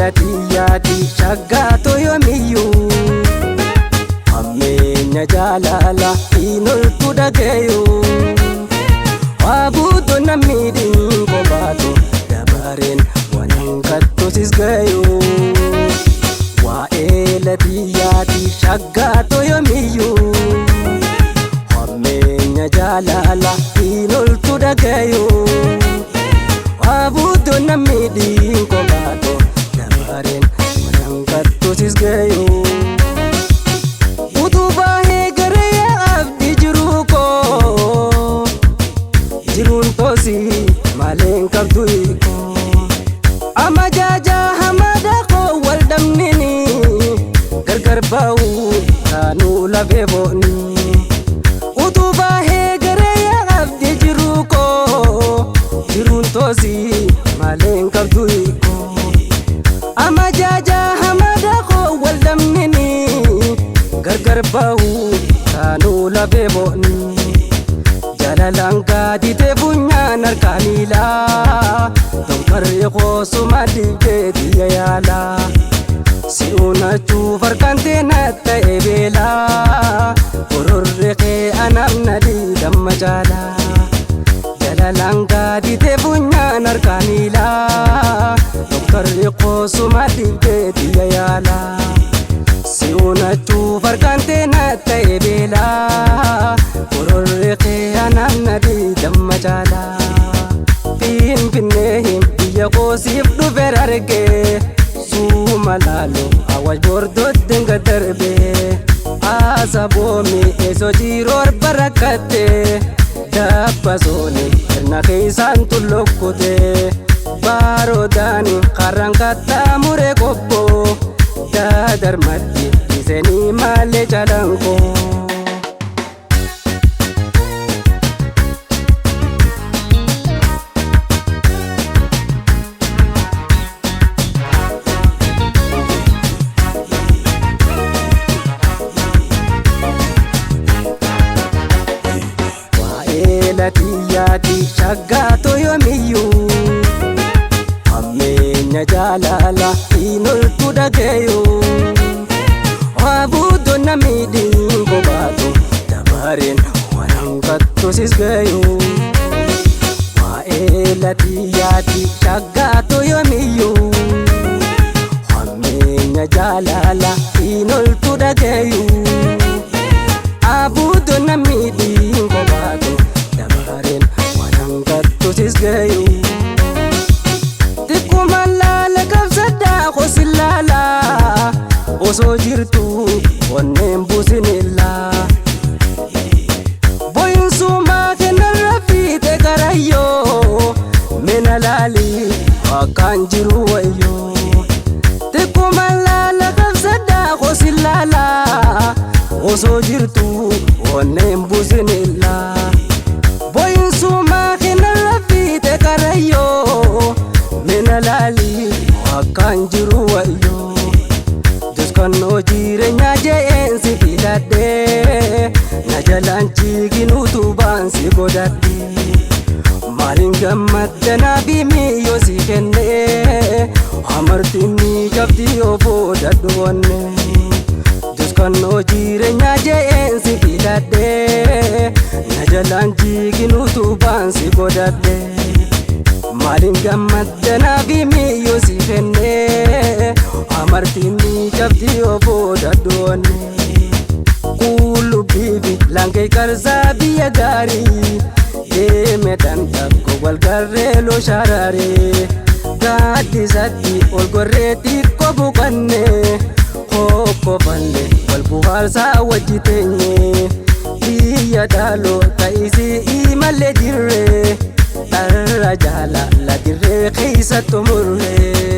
Waa'eelatiyaati shaggaatoo yoomiyyuu ammeenya jaalala inoltu dhagayuu waabuutu nammiidhin kophaatu dabareen wanankattosis gayuu waa'eelatiyaati shaggaatoo yoomiyyuu ammeenya jaalala inoltu dhagayuu waabuutu nammiidhin kophaatu dabareen wanankattosis gayuu utubahee garee abdii jiruu koo jiruun toosii maleen qabdu hiikoo amma jaajaa hamada koo wal dhabnini gargar ba'uu taanuu lafee boonni utubahee garee abdii jiruu koo jiruun toosii maleen qabdu hiikoo amma jaajaa hamada koo wal dhabnini gargar ba'uu taanuu lafee boonni jalalaan gaaditee funyaan harkaa miilaa donkarri qoosuma dibdee biyya yaalaa si'uunachuuf harkaan teenat ta'e beelaa gororri kee anamna diidamma jaalaa jalalaan gaaditee funyaan harkaa miilaa donkarri qoosuma dibdee biyya yaalaa si'uunachuuf harkaan teenat ta'e beelaa gororri kee anamna diidamma jaalaa finfinnee biyya koosiif dhufeer argee suuma laaloo awwaaj bordodden gad darbee asaboomii eesoo jiroor barakkattee dabbasoonii hirna keessaan tullokkutee baarodaanii karraan kattaamuree qobboo dadarmatti iseenii malee jalankoo waa'eelatiyaati shaggaatoo yoomiyyuu ammeenya jaalala inoltu dhagayuu waabuutu nammiidhin kophaatu dabareen wanankattosis gayuu waa'eelatiyaati shaggaatoo yoomiyyuu ammeenya jaalala inoltu dhagayuu waabuutu nammiidhin kophaatu dabareen wanankattosis gayuu tikkumaan laala qabsadhaa qosin laalaa osoo jirtu onneen buusinillaa boyinsumaa kennarra fiite garayyoo mina laalii akkaan jiru wayyoo tikkumaan laala qabsadhaa qosin laalaa osoo jirtu onneen buusinillaa boyinsumaa kennarra fiite garayyoo mina laalii akkaan jiru wayyoo duskannoo jireenyaa je'eensi filadhee na jalaan jiigin utubaan si godhadhee maaliin gammaddanaa bimiyyoo si kennee amartiin ni qabdi yoo boodadhu onnee duskannoo jireenyaa je'eensi filadhee na jalaan jiigin utubaan si godhadhee maaliin gammaddanaa bimiyyoo si kennee amartiin ni qabdi yoo boodadhu onnee qullubbii lankee qarsaa biyya gaarii deeme dhandhakko walgarree loo sharaaree gaaddisatti ol gorree xiqqoo buqannee hokkofanne wal buhaarsaa wajji teenyee biyya dhaloota isii imallee dirree dharra jaalala dirree keessa xumurree